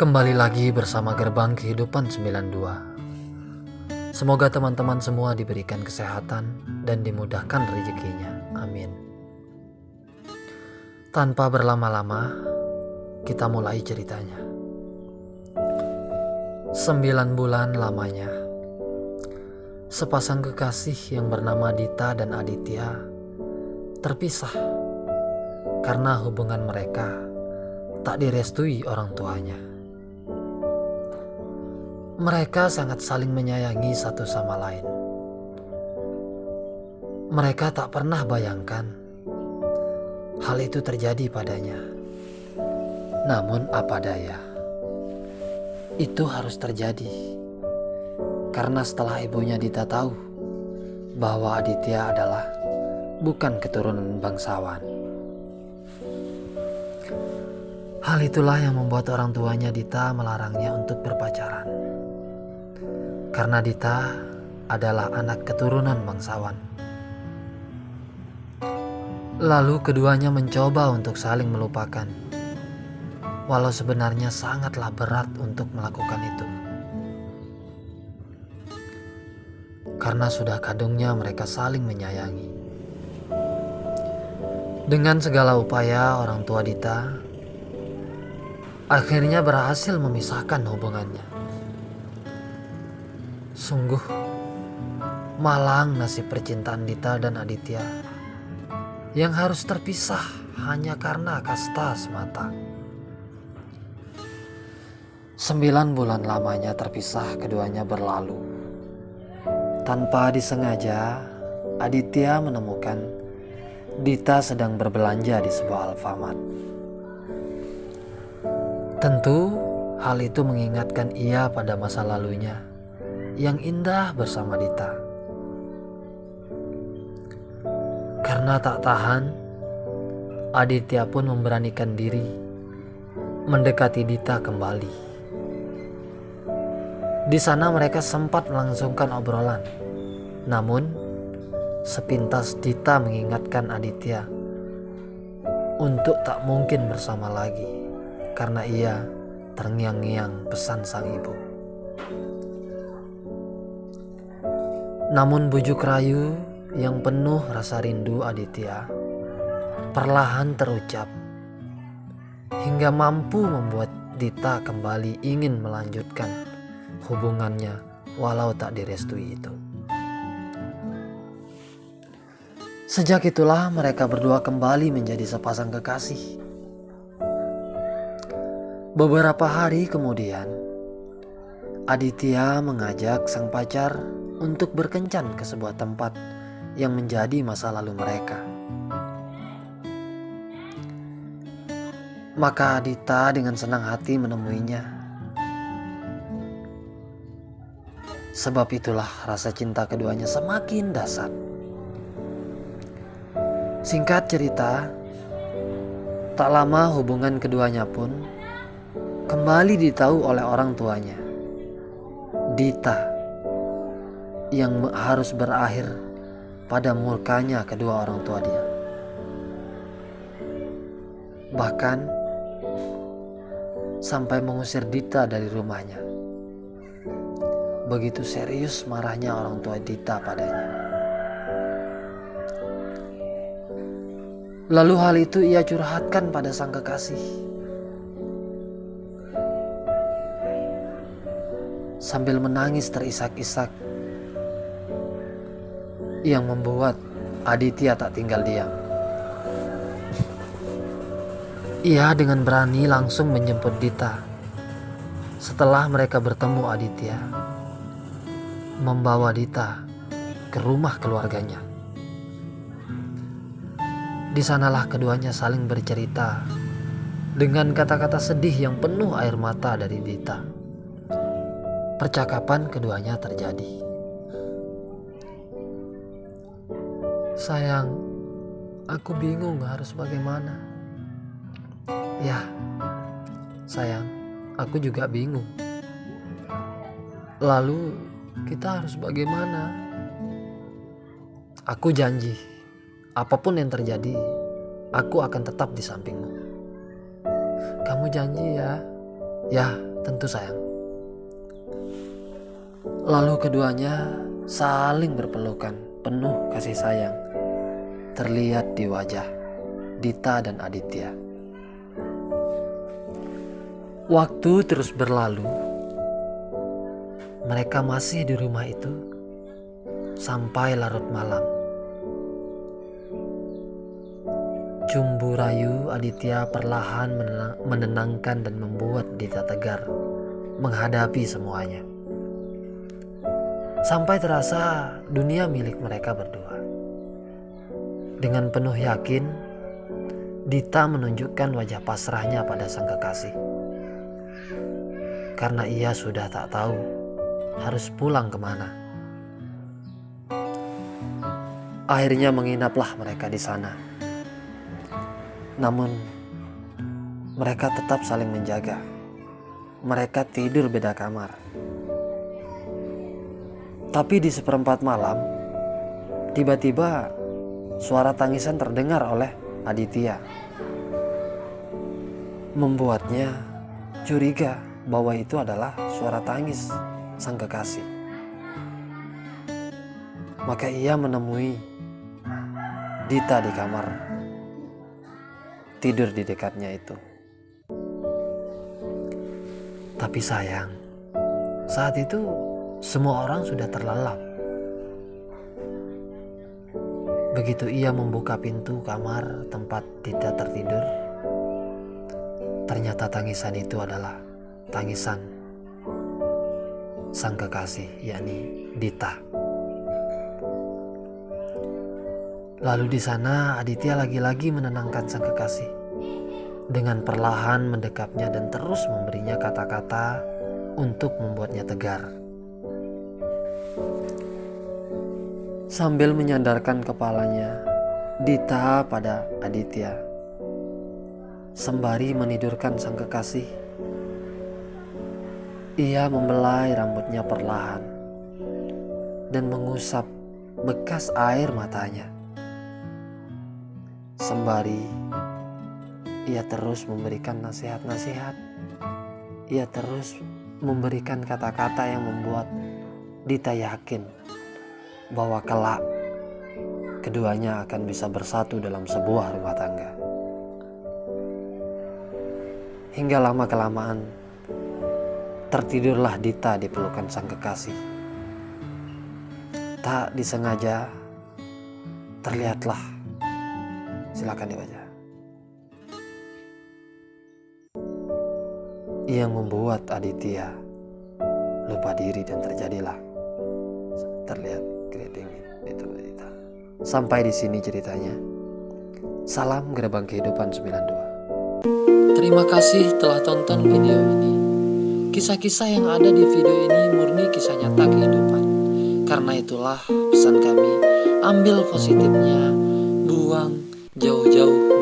Kembali lagi bersama Gerbang Kehidupan 92. Semoga teman-teman semua diberikan kesehatan dan dimudahkan rezekinya. Amin. Tanpa berlama-lama, kita mulai ceritanya. 9 bulan lamanya, sepasang kekasih yang bernama Dita dan Aditya terpisah karena hubungan mereka tak direstui orang tuanya. Mereka sangat saling menyayangi satu sama lain. Mereka tak pernah bayangkan hal itu terjadi padanya. Namun apa daya, itu harus terjadi. Karena setelah ibunya Dita tahu bahwa Aditya adalah bukan keturunan bangsawan. Hal itulah yang membuat orang tuanya Dita melarangnya untuk berpacaran. Karena Dita adalah anak keturunan bangsawan. Lalu keduanya mencoba untuk saling melupakan, walau sebenarnya sangatlah berat untuk melakukan itu. Karena sudah kadungnya mereka saling menyayangi. Dengan segala upaya orang tua Dita akhirnya berhasil memisahkan hubungannya. Sungguh malang nasib percintaan Dita dan Aditya yang harus terpisah hanya karena kasta semata. 9 bulan lamanya terpisah keduanya berlalu. Tanpa disengaja, Aditya menemukan Dita sedang berbelanja di sebuah Alfamart. Tentu hal itu mengingatkan ia pada masa lalunya yang indah bersama Dita. Karena tak tahan, Aditya pun memberanikan diri mendekati Dita kembali. Di sana mereka sempat melangsungkan obrolan. Namun, sepintas Dita mengingatkan Aditya untuk tak mungkin bersama lagi karena ia terngiang-ngiang pesan sang ibu. Namun bujuk rayu yang penuh rasa rindu Aditya perlahan terucap hingga mampu membuat Dita kembali ingin melanjutkan hubungannya walau tak direstui itu. Sejak itulah mereka berdua kembali menjadi sepasang kekasih. Beberapa hari kemudian, Aditya mengajak sang pacar untuk berkencan ke sebuah tempat yang menjadi masa lalu mereka. Maka Dita dengan senang hati menemuinya. Sebab itulah rasa cinta keduanya semakin dahsyat. Singkat cerita, tak lama hubungan keduanya pun kembali ditahu oleh orang tuanya. Dita yang harus berakhir pada murkanya kedua orang tua dia. Bahkan sampai mengusir Dita dari rumahnya. Begitu serius marahnya orang tua Dita padanya. Lalu hal itu ia curhatkan pada sang kekasih. Sambil menangis terisak-isak, yang membuat Aditya tak tinggal diam. Ia dengan berani langsung menjemput Dita. Setelah mereka bertemu, Aditya membawa Dita ke rumah keluarganya. Di sanalah keduanya saling bercerita dengan kata-kata sedih yang penuh air mata dari Dita. Percakapan keduanya terjadi. Sayang, aku bingung harus bagaimana. Ya, sayang, aku juga bingung. Lalu kita harus bagaimana? Aku janji, apapun yang terjadi, aku akan tetap di sampingmu. Kamu janji ya? Ya, Tentu sayang. Lalu keduanya saling berpelukan, penuh kasih sayang. Terlihat di wajah Dita dan Aditya. Waktu terus berlalu. Mereka masih di rumah itu sampai larut malam. Cumbu rayu Aditya perlahan menenangkan dan membuat Dita tegar menghadapi semuanya. Sampai terasa dunia milik mereka berdua. Dengan penuh yakin, Dita menunjukkan wajah pasrahnya pada sang kekasih. Karena ia sudah tak tahu harus pulang kemana. Akhirnya menginaplah mereka di sana. Namun, mereka tetap saling menjaga. Mereka tidur beda kamar. Tapi di seperempat malam, tiba-tiba suara tangisan terdengar oleh Aditya. Membuatnya curiga bahwa itu adalah suara tangis sang kekasih. Maka ia menemui Dita di kamar tidur di dekatnya itu. Tapi sayang, saat itu semua orang sudah terlelap. Begitu ia membuka pintu kamar tempat Dita tertidur, ternyata tangisan itu adalah tangisan sang kekasih, yakni Dita. Lalu di sana Aditya lagi-lagi menenangkan sang kekasih dengan perlahan mendekapnya dan terus memberinya kata-kata untuk membuatnya tegar. Sambil menyandarkan kepalanya Dita pada Aditya, sembari menidurkan sang kekasih, ia membelai rambutnya perlahan dan mengusap bekas air matanya. Sembari ia terus memberikan nasihat-nasihat. Ia terus memberikan kata-kata yang membuat Dita yakin bahwa kelak keduanya akan bisa bersatu dalam sebuah rumah tangga. Hingga lama-kelamaan tertidurlah Dita di pelukan sang kekasih. Tak disengaja terlihatlah, silakan dibaca, yang membuat Aditya lupa diri dan terjadilah terlihat keriting di tubuh Dita. Sampai di sini ceritanya. Salam Gerbang Kehidupan 92. Terima kasih telah tonton video ini. Kisah-kisah yang ada di video ini murni kisah nyata kehidupan. Karena itulah pesan kami, ambil positifnya, buang jauh-jauh